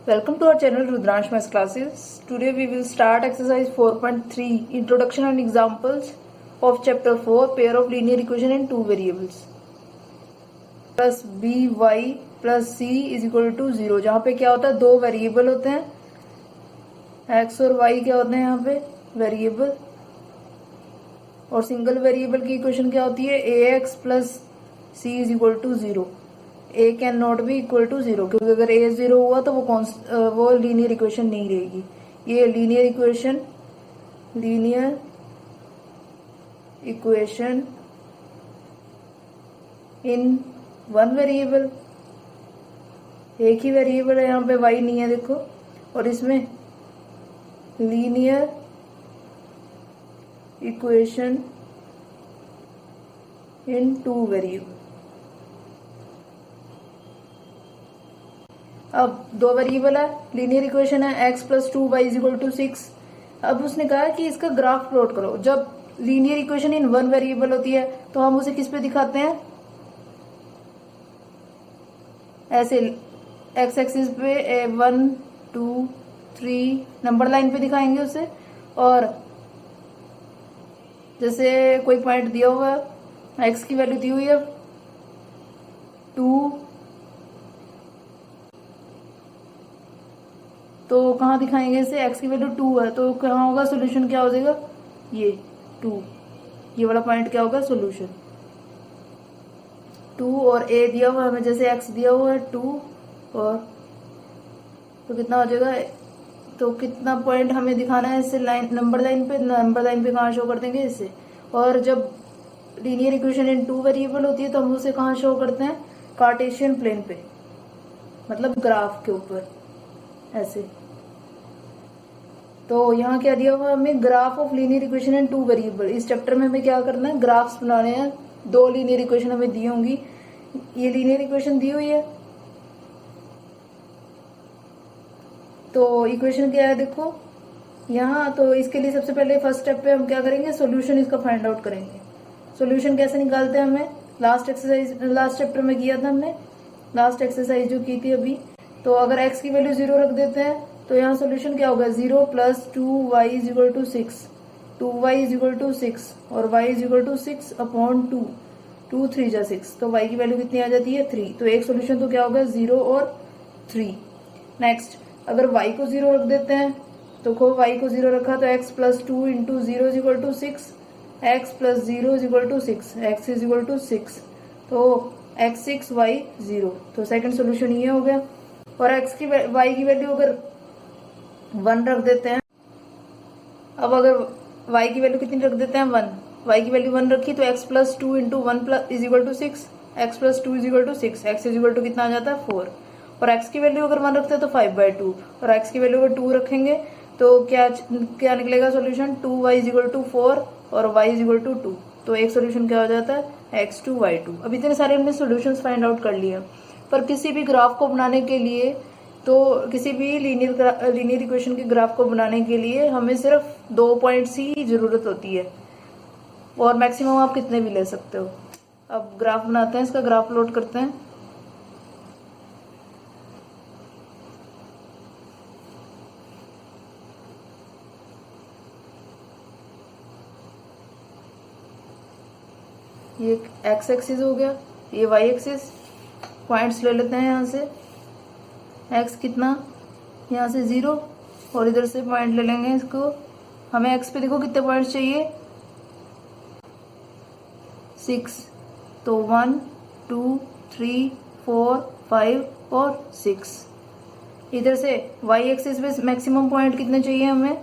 Welcome to our channel Rudransh Maths Classes. Today we will start exercise 4.3 Introduction and Examples of chapter 4 Pair of Linear Equation in Two Variables. Plus by plus c is equal to 0. जहाँ पे क्या होता है, दो variable होते हैं, x और y क्या होते हैं यहाँ पे वेरिएबल, और सिंगल वेरिएबल की इक्वेशन क्या होती है ax plus c is equal to 0. A can not be equal to 0 क्योंकि अगर ए 0 हुआ तो वो लीनियर इक्वेशन नहीं रहेगी. ये linear equation in one variable, एक ही वेरिएबल है, यहाँ पे y नहीं है देखो, और इसमें linear equation in two variable. अब दो वेरिएबल है, लीनियर इक्वेशन है x plus 2y is equal to 6. अब उसने कहा कि इसका ग्राफ प्लॉट करो. जब linear equation in one variable होती है तो हम उसे किस पे दिखाते हैं, ऐसे x एक्सिस पे 1 2 3 नंबर लाइन पे दिखाएंगे उसे. और जैसे कोई पॉइंट दिया हुआ है, x की वैल्यू दी हुई है 2, तो कहाँ दिखाएंगे इसे, x की वैल्यू 2 है तो कहाँ होगा सोल्यूशन, क्या हो जाएगा ये 2, ये वाला पॉइंट क्या होगा सोल्यूशन 2. और a दिया हुआ हमें, जैसे x दिया हुआ है 2, और तो कितना हो जाएगा, तो कितना पॉइंट हमें दिखाना है इससे लाइन, नंबर लाइन पे कहाँ शो कर देंगे इससे. और जब linear equation in two variable होती है तो हम उसे कहाँ शो करते हैं, कार्टेशियन प्लेन पे, मतलब ग्राफ के ऊपर ऐसे. तो यहाँ क्या दिया हुआ हमें, graph of linear equation in two variable. इस चैप्टर में हमें क्या करना है, ग्राफ्स बनाने हैं. दो लीनियर इक्वेशन हमें दी होंगी, ये लीनियर इक्वेशन दी हुई है, तो इक्वेशन क्या है देखो यहाँ. तो इसके लिए सबसे पहले फर्स्ट स्टेप पे हम क्या करेंगे, सोल्यूशन इसका फाइंड आउट करेंगे. सोल्यूशन कैसे निकालते हैं, हमें लास्ट चैप्टर में किया था हमने, लास्ट एक्सरसाइज जो की थी अभी. तो अगर x की वैल्यू 0 रख देते हैं तो यहाँ सोल्यूशन क्या होगा, 0 plus 2y is equal to 6, 2y is equal to 6, और y is equal to 6 upon 2, 2 3 जा 6, तो y की वैल्यू कितनी आ जाती है 3. तो एक सोल्यूशन तो क्या होगा 0 और 3. नेक्स्ट अगर y को 0 रख देते हैं तो y को 0 रखा तो x plus 2 into 0 is equal to 6, x plus 0 is equal to 6, x is equal to 6, तो x 6 y 0. तो सेकंड सोल्यूशन ये हो गया. और y की वैल्यू अगर 1 रख देते हैं, अब अगर y की वैल्यू कितनी रख देते हैं 1, y की वैल्यू 1 रखी तो x plus 2 into 1 plus is equal to 6, x plus 2 is equal to 6, x is equal to कितना आ जाता है 4. और x की वैल्यू अगर 1 रखते हैं तो 5/2, और x की वैल्यू अगर 2 रखेंगे तो क्या निकलेगा solution, 2y is equal to 4 और y इज इक्वल टू 2. तो एक सोल्यूशन क्या हो जाता है x2 y2. अब इतने सारे हमने सोल्यूशंस फाइंड आउट कर लिए. पर किसी भी ग्राफ को बनाने के लिए, तो किसी भी लीनियर इक्वेशन के ग्राफ को बनाने के लिए हमें सिर्फ 2 पॉइंट्स ही जरूरत होती है, और मैक्सिमम आप कितने भी ले सकते हो. अब ग्राफ बनाते हैं, इसका ग्राफ प्लॉट करते हैं. ये x एक्सिस हो गया, ये y एक्सिस. पॉइंट्स ले लेते हैं यहाँ से, x कितना, यहाँ से 0, और इधर से पॉइंट ले लेंगे इसको. हमें x पे देखो कितने पॉइंट्स चाहिए, 6, तो 1 2 3 4 5 और 6. इधर से y एक्सिस पे मैक्सिमम पॉइंट कितने चाहिए हमें,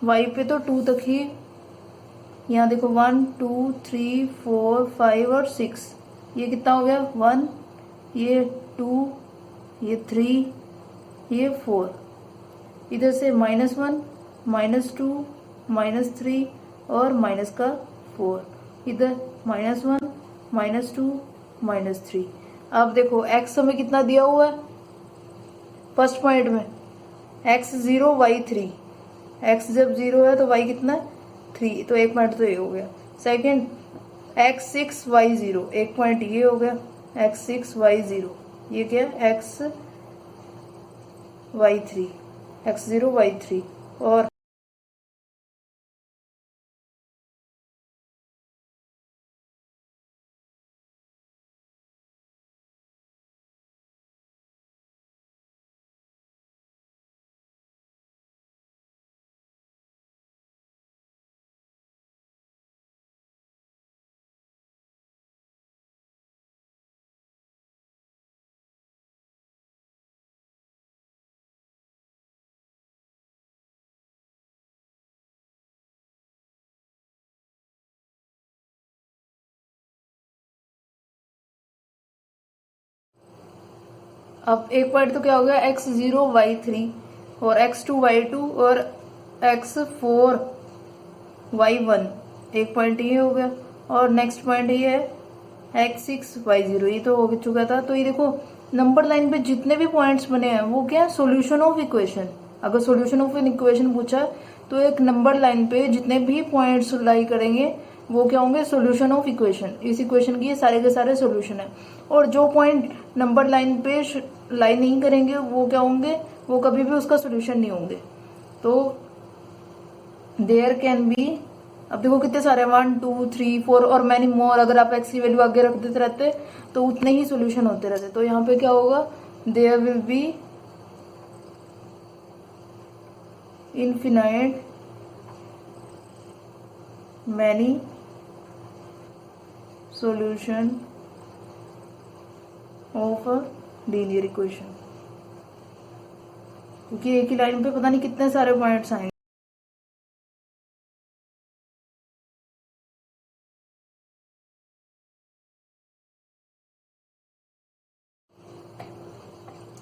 y पे तो 2 तक ही. यहाँ देखो 1 2 3 4 5 और 6, ये कितना हो गया 1, ये 2, ये 3, ये 4. इधर से -1 -2 -3 और माइनस का 4, इधर -1 -2 -3. अब देखो x हमें कितना दिया हुआ है फर्स्ट पॉइंट में, x 0 y 3, x जब 0 है तो y कितना 3, तो एक पॉइंट तो ये हो गया. सेकंड x6 y0, एक पॉइंट ये हो गया x6 y0, ये क्या x y3, x0 y3। और अब एक पॉइंट तो क्या हो गया, x0 y3 और x2 y2 और x4 y1, एक पॉइंट ये हो गया। और नेक्स्ट पॉइंट ये है x6 y0, ये तो हो चुका था। तो ये देखो नंबर लाइन पे जितने भी पॉइंट्स बने हैं वो क्या है, सोल्यूशन ऑफ इक्वेशन। अगर सोल्यूशन ऑफ एन इक्वेशन पूछा तो एक नंबर लाइन पे जितने भी पॉइंट्स लाई करेंगे वो क्या होंगे, सोल्यूशन ऑफ इक्वेशन। इस इक्वेशन की ये सारे के सारे सोल्यूशन है। और जो पॉइंट नंबर लाइन पे लाई नहीं करेंगे वो क्या होंगे, वो कभी भी उसका सोल्यूशन नहीं होंगे। तो देयर कैन बी, अब देखो कितने सारे 1 2 3 4 और मैनी मोर। अगर आप एक्स की वैल्यू आगे रख देते रहते तो उतने ही सोल्यूशन होते रहते। तो यहाँ पे क्या होगा, there will be infinite many solution of a linear equation, क्योंकि एक ही लाइन पे पता नहीं कितने सारे पॉइंट्स आएंगे।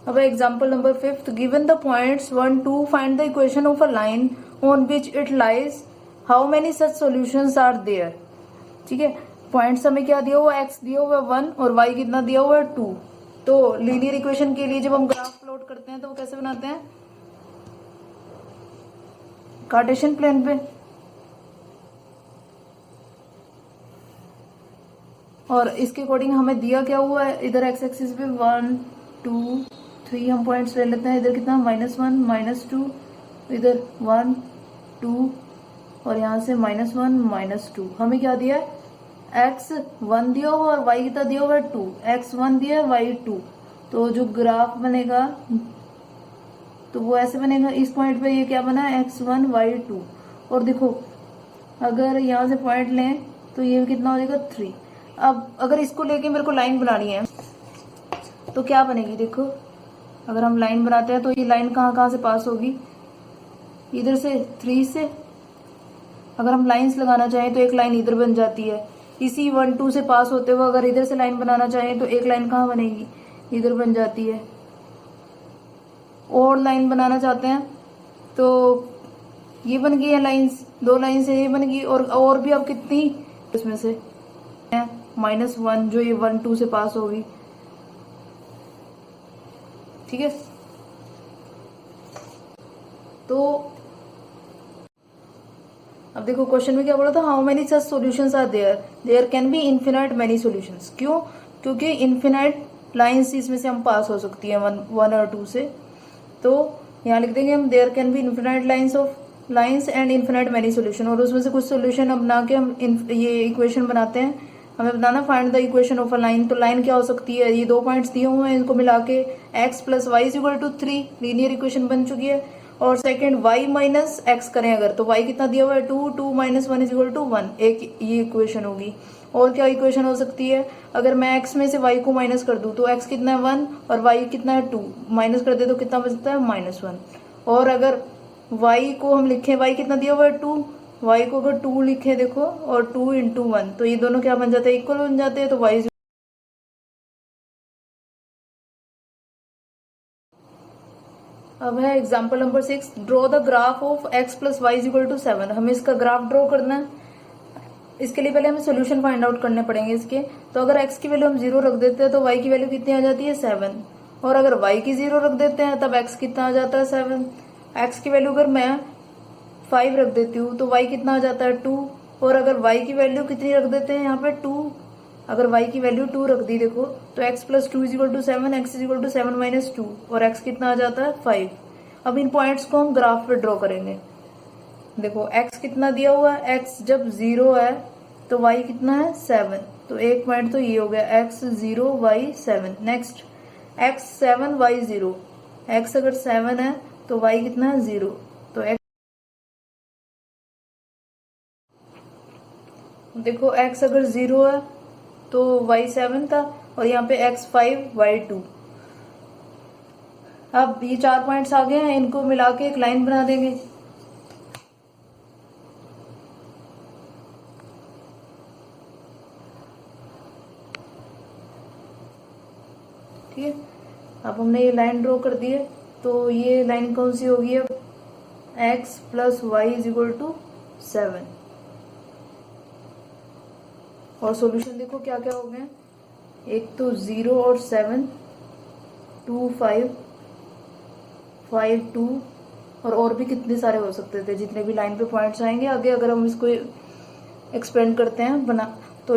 अब example number 5, given the points 1 2, find the equation of a line on which it lies, how many such solutions are there. ठीक है, पॉइंट्स हमें क्या दिया हुआ, x दिया हुआ 1 और y कितना दिया हुआ 2। तो लीनियर इक्वेशन के लिए जब हम ग्राफ प्लॉट करते हैं तो वो कैसे बनाते हैं, कार्टेशियन प्लेन पे। और इसके अकॉर्डिंग हमें दिया क्या हुआ है, इधर एक्स एक्सिस पे 1 2 3 हम पॉइंट्स ले लेते हैं। इधर कितना -1 -2, इधर 1 2 और यहाँ से -1 -2। हमें क्या दिया है, x1 दिया हुआ और y कितना दिया हुआ है 2, x1 दिया है y 2। तो जो ग्राफ बनेगा तो वो ऐसे बनेगा, इस पॉइंट पे ये क्या बना है, x1 y 2। और देखो अगर यहाँ से पॉइंट लें तो ये कितना हो जाएगा 3। अब अगर इसको लेके मेरे को लाइन बनानी है तो क्या बनेगी, देखो अगर हम लाइन बनाते हैं तो ये लाइन कहाँ से पास होगी, इधर से 3 से। अगर हम लाइंस लगाना चाहें तो एक लाइन इधर बन जाती है, इसी 1 2 से पास होते हुए अगर इधर से लाइन बनाना चाहें तो एक लाइन कहाँ बनेगी, इधर बन जाती है। और लाइन बनाना चाहते हैं तो ये बन गई है लाइंस, 2 लाइन से ये बन गई। और भी अब कितनी, इसमें से -1 जो ये 1 2 से पास होगी। ठीक है, तो अब देखो क्वेश्चन में क्या बोला था, how many such solutions are there, there can be infinite many solutions. क्यों, क्योंकि इनफिनाइट लाइंस इसमें से हम पास हो सकती है 1 और 2 से। तो यहाँ लिख देंगे हम, there can be infinite lines and infinite many solution. और उसमें से कुछ सॉल्यूशन अब बना के हम ये इक्वेशन बनाते हैं। हमें बताना find the equation of a line. तो लाइन क्या हो सकती है, ये 2 पॉइंट्स दिए हुए हैं, इनको मिला के x + y = 3 लीनियर इक्वेशन बन चुकी है। और सेकंड y - x करें अगर, तो y कितना दिया हुआ है 2 2 - 1 = 1, एक ये इक्वेशन होगी। और क्या इक्वेशन हो सकती है, अगर मैं x में से y को माइनस कर दूं तो x कितना है 1 और y कितना है 2, माइनस कर दे तो कितना बचता है -1। और अगर y को हम लिखें, y कितना दिया हुआ है 2, y को अगर 2 लिखे देखो और 2 × 1 तो ये दोनों क्या बन जाते हैं, इक्वल बन जाते हैं। तो y अब है example number 6, draw the graph of x + y = 7। हमें इसका ग्राफ ड्रॉ करना है। इसके लिए पहले हमें सोल्यूशन फाइंड आउट करने पड़ेंगे इसके। तो अगर x की वैल्यू हम 0 रख देते हैं तो y की वैल्यू कितनी आ जाती है 7। और अगर y की 0 रख देते हैं तब x कितना आ जाता है 7। x की वैल्यू अगर मैं 5 रख देती हूँ तो y कितना आ जाता है 2। और अगर y की वैल्यू कितनी रख देते हैं यहाँ पे 2, अगर y की वैल्यू 2 रख दी देखो तो x + 2 = 7, x = 7 - 2 और x कितना आ जाता है 5। अब इन पॉइंट्स को हम ग्राफ पे ड्रॉ करेंगे। देखो x कितना दिया हुआ है, x जब 0 है तो y कितना है 7, तो एक पॉइंट तो ये हो गया x 0 y 7। Next x 7 y 0, x अगर 7 है तो y कितना है 0, तो x देखो x अगर 0 है तो y 7 था, और यहाँ पे x 5 y 2। अब ये 4 पॉइंट्स आ गए हैं, इनको मिला के एक लाइन बना देंगे। ठीक है, अब हमने ये लाइन ड्रॉ कर दी है, तो ये लाइन कौन सी होगी अब, x plus Y is equal to 7। और सॉल्यूशन देखो क्या क्या हो गए, एक तो 0 और 7, 2 5 5 2, और भी कितने सारे हो सकते थे, जितने भी लाइन पे पॉइंट्स आएंगे आगे अगर हम इसको एक्सपेंड करते हैं बना तो।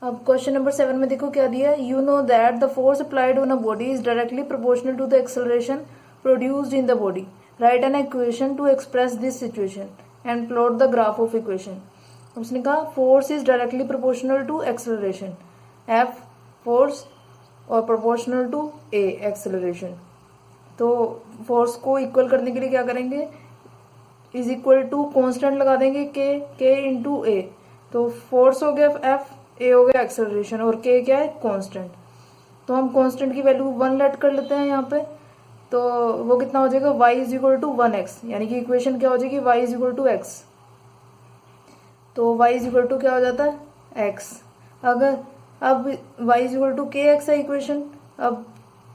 अब क्वेश्चन नंबर 7 में देखो क्या दिया है, you know that the force applied on a body is directly proportional to the acceleration produced in the body, right an equation to express this situation and plot the graph of equation. उसने कहा force is directly proportional to acceleration, F force और proportional to a acceleration. तो force को equal करने के लिए क्या करेंगे, इज इक्वल टू कॉन्स्टेंट लगा देंगे के इंटू ए, तो फोर्स हो गया एफ, ए हो गया एक्सेलरेशन, और के क्या है कांस्टेंट। तो हम कांस्टेंट की वैल्यू 1 लेट कर लेते हैं यहाँ पे, तो वो कितना हो जाएगा y is equal to 1x, यानी कि इक्वेशन क्या हो जाएगी y is equal to x। तो y इज इक्वल टू क्या हो जाता है x। अगर अब y is equal to k x है इक्वेशन, अब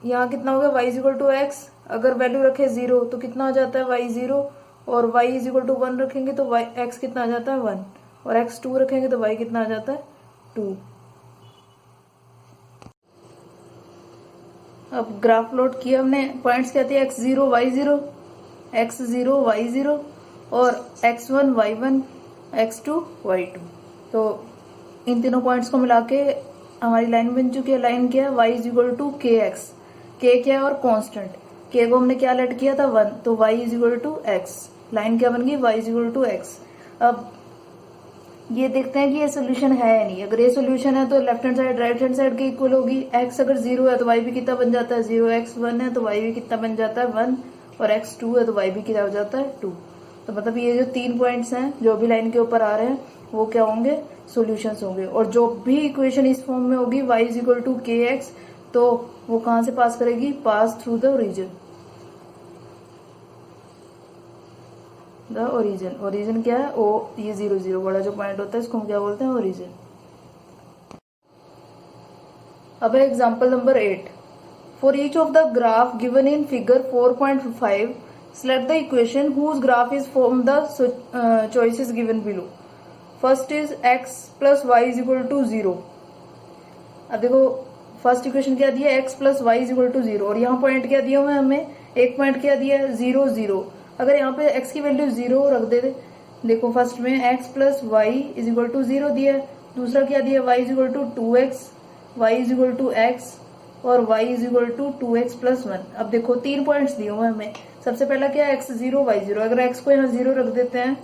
यहाँ कितना हो गया y is equal to x, अगर वैल्यू रखे 0 तो कितना हो जाता है y 0, और y इज इक्वल टू 1 रखेंगे तो x कितना आ जाता है 1, और x 2 रखेंगे तो y कितना आ जाता है 2। अब ग्राफ प्लॉट किया हमने, पॉइंट्स कहते हैं x0 y0, x0 y0 और x1 y1 x2 y2। तो इन तीनों पॉइंट्स को मिला के हमारी लाइन बन चुकी है। लाइन क्या है, y is equal to k x, के क्या है और कांस्टेंट, के को हमने क्या लेट किया था 1, तो y is equal to x. Line क्या बन गई y is equal to x. अब ये देखते हैं कि ये सोल्यूशन है या नहीं। अगर ये सोल्यूशन है तो left hand side right hand side के इक्वल होगी। x अगर 0 है तो y भी कितना बन जाता है 0, x 1 है तो y भी कितना बन जाता है 1, और x 2 है तो y भी कितना हो जाता है 2। तो मतलब ये जो 3 पॉइंट्स हैं जो भी लाइन के ऊपर आ रहे हैं वो क्या होंगे, सोल्यूशंस होंगे। और जो भी इक्वेशन इस फॉर्म में होगी y is equal to k x, तो वो कहाँ से पास करेगी, pass through the origin. The origin, origin क्या है, ओ ये 0 0 बड़ा जो पॉइंट होता है इसको हम क्या बोलते हैं, ओरिजिन। अब है example number 8, for each of the graph given in figure 4.5 select the equation whose graph is from the choices given below. First is x plus Y is equal to 0। अब देखो फर्स्ट इक्वेशन क्या दिया, x plus Y is equal to 0, और यहाँ point क्या दिया हुआ है हमें, एक पॉइंट क्या दिया है 0 0। अगर यहाँ पे x की वैल्यू 0 रख देते, देखो फर्स्ट में x plus Y is equal to 0 दिया है, दूसरा क्या दिया y is equal to 2x, y is equal to x और y is equal to 2x plus 1। अब देखो 3 पॉइंट्स दिए हुए हमें। सबसे पहला क्या है x 0 y 0, अगर x को यहाँ 0 रख देते हैं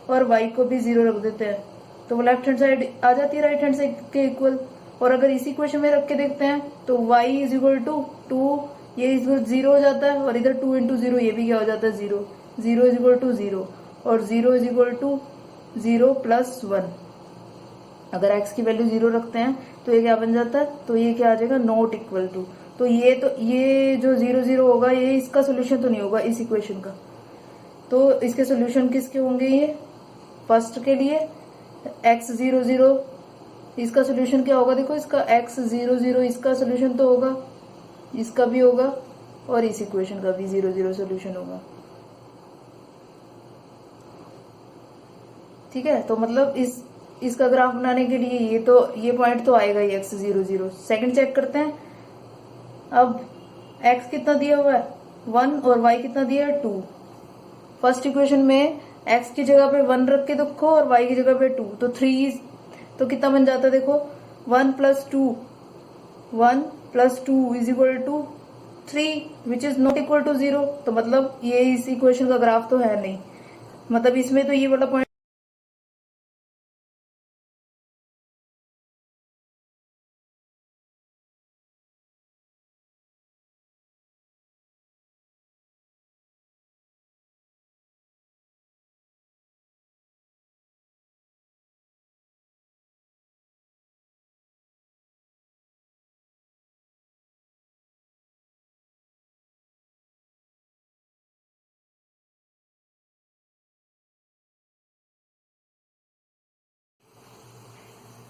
और y को भी 0 रख देते हैं तो वो लेफ्ट हैंड साइड आ जाती है राइट हैंड साइड के इक्वल। और अगर इसी इक्वेशन में रख के देखते हैं तो y इज इक्वल टू 2, ये इक्वल 0 हो जाता है, और इधर 2 इंटू 0 ये भी क्या हो जाता है 0, 0 इज इक्वल टू 0 और 0 इज इक्वल टू 0 प्लस 1। अगर x की वैल्यू 0 रखते हैं तो ये क्या बन जाता है, तो ये क्या आ जाएगा नॉट इक्वल टू। तो ये जो 0 0 होगा ये इसका सोल्यूशन तो नहीं होगा इस इक्वेशन का। तो इसके सोल्यूशन किसके होंगे, ये फर्स्ट के लिए x 0 0, इसका सोल्यूशन क्या होगा, देखो इसका x 0 0 इसका सोल्यूशन तो होगा, इसका भी होगा, और इस इक्वेशन का भी 0 0 सोल्यूशन होगा। ठीक है, तो मतलब इसका ग्राफ बनाने के लिए ये पॉइंट तो आएगा ही x 0 0। सेकंड चेक करते हैं। अब x कितना दिया हुआ है 1 और y कितना दिया है 2। फर्स्ट इक्वेशन में x की जगह पे 1 रख के देखो और y की जगह पे 2, तो 3 तो कितना बन जाता है, देखो 1 प्लस 2 1 + 2 = 3 which is not equal to 0। तो मतलब ये इस इक्वेशन का ग्राफ तो है नहीं, मतलब इसमें तो ये वाला पॉइंट।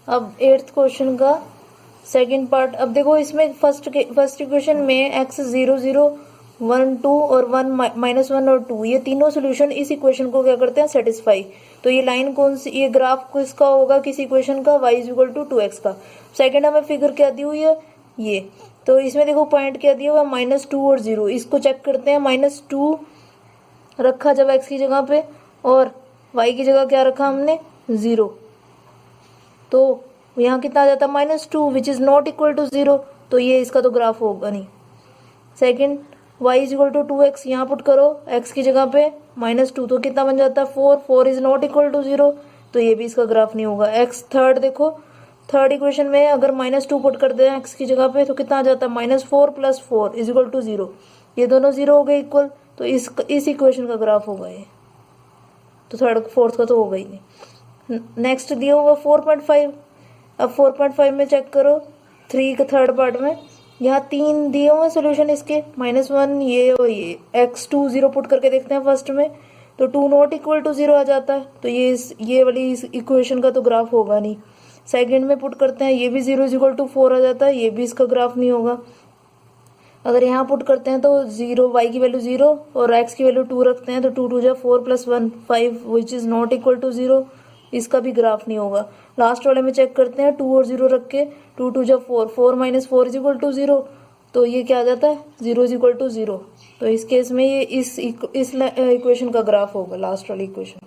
अब 8th क्वेश्चन का सेकंड पार्ट। अब देखो इसमें फर्स्ट इक्वेशन में x 0 0 1 2 और 1 -1 और 2 ये तीनों सोल्यूशन इस इक्वेशन को क्या करते हैं, सेटिस्फाई। तो ये लाइन कौन सी, ये ग्राफ किसका होगा, किस इक्वेशन का, y = 2x का। सेकंड हमें फिगर क्या दी हुई है, ये। तो इसमें देखो पॉइंट क्या दिया हुआ है, -2 और 0। इसको चेक करते हैं। -2 रखा जब x की जगह पे, और y की जगह क्या रखा हमने, 0। तो यहाँ कितना आ जाता है, -2 which is not equal to 0। तो ये इसका तो ग्राफ होगा नहीं। सेकंड y = 2x, यहाँ पुट करो x की जगह पे -2, तो कितना बन जाता है, 4। 4 इज नॉट इक्वल टू 0, तो ये भी इसका ग्राफ नहीं होगा। x थर्ड देखो, थर्ड इक्वेशन में अगर -2 पुट कर दें x की जगह पे, तो कितना आ जाता है, -4 + 4 = 0। ये दोनों 0 हो गए इक्वल, तो इस इक्वेशन का ग्राफ होगा ये। तो थर्ड फोर्थ का तो होगा ही नहीं। नेक्स्ट दिया हुआ 4.5। अब 4.5 में चेक करो, 3 के थर्ड पार्ट में यहाँ 3 दिए हुए सोल्यूशन इसके, -1 ये और ये। x2 0 पुट करके देखते हैं फर्स्ट में, तो 2 नॉट इक्वल टू 0 आ जाता है। तो ये वाली इस इक्वेशन का तो ग्राफ होगा नहीं। सेकंड में पुट करते हैं, ये भी 0 = 4 आ जाता है, ये भी इसका ग्राफ नहीं होगा। अगर यहाँ पुट करते हैं तो 0, y की वैल्यू 0 और x की वैल्यू 2 रखते हैं, तो 2 2 4 + 1 5 which is not equal to 0, इसका भी ग्राफ नहीं होगा। लास्ट वाले में चेक करते हैं, 2 और 0 रख के, 2 2 4 4 - 4 = 0। तो ये क्या आ जाता है, 0 = 0। तो इस केस में ये इस इक्वेशन का ग्राफ होगा, लास्ट वाली इक्वेशन।